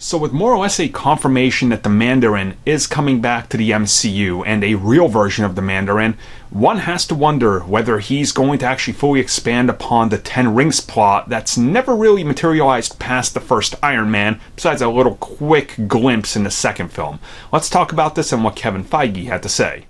So with more or less a confirmation that the Mandarin is coming back to the MCU and a real version of the Mandarin, one has to wonder whether he's going to actually fully expand upon the Ten Rings plot that's never really materialized past the first Iron Man, besides a little quick glimpse in the second film. Let's talk about this and what Kevin Feige had to say.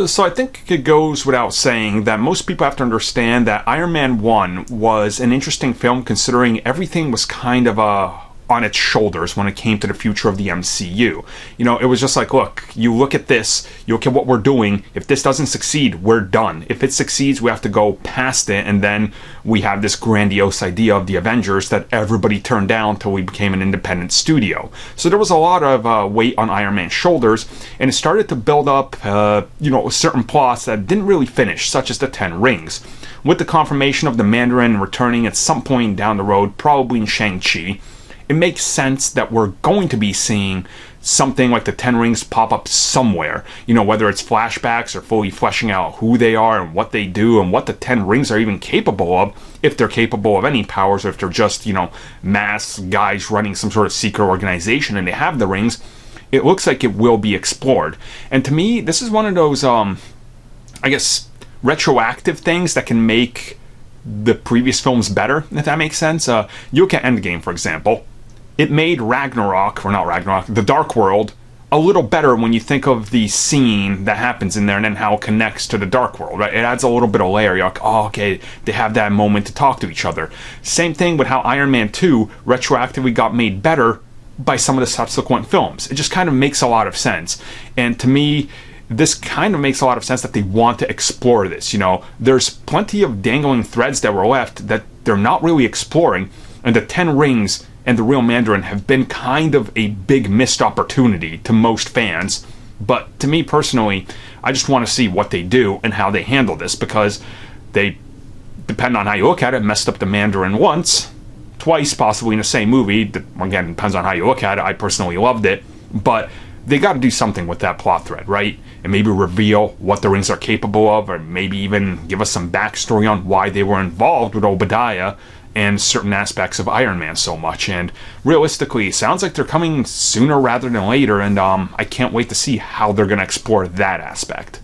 So I think it goes without saying that most people have to understand that Iron Man 1 was an interesting film considering everything was kind of on its shoulders when it came to the future of the MCU. You know, it was just like, look, you look at this, you look at what we're doing, if this doesn't succeed, we're done. If it succeeds, we have to go past it, and then we have this grandiose idea of the Avengers that everybody turned down until we became an independent studio. So there was a lot of weight on Iron Man's shoulders, and it started to build up, certain plots that didn't really finish, such as the Ten Rings. With the confirmation of the Mandarin returning at some point down the road, probably in Shang-Chi, it makes sense that we're going to be seeing something like the Ten Rings pop up somewhere. You know, whether it's flashbacks or fully fleshing out who they are and what they do and what the Ten Rings are even capable of, if they're capable of any powers or if they're just, mass guys running some sort of secret organization and they have the rings. It looks like it will be explored. And to me, this is one of those, retroactive things that can make the previous films better, if that makes sense. You look at Endgame, for example. It made the Dark World, a little better when you think of the scene that happens in there and then how it connects to the Dark World, right? It adds a little bit of layer. You're like, oh, okay, they have that moment to talk to each other. Same thing with how Iron Man 2 retroactively got made better by some of the subsequent films. It just kind of makes a lot of sense. And to me, this kind of makes a lot of sense that they want to explore this. There's plenty of dangling threads that were left that they're not really exploring, and the Ten Rings and the real Mandarin have been kind of a big missed opportunity to most fans. But to me personally, I just want to see what they do and how they handle this, because they, depend on how you look at it, messed up the Mandarin once, twice possibly in the same movie. Again, depends on how you look at it. I personally loved it, but they got to do something with that plot thread, right? And maybe reveal what the rings are capable of, or maybe even give us some backstory on why they were involved with Obadiah and certain aspects of Iron Man so much. And realistically, it sounds like they're coming sooner rather than later, and I can't wait to see how they're going to explore that aspect.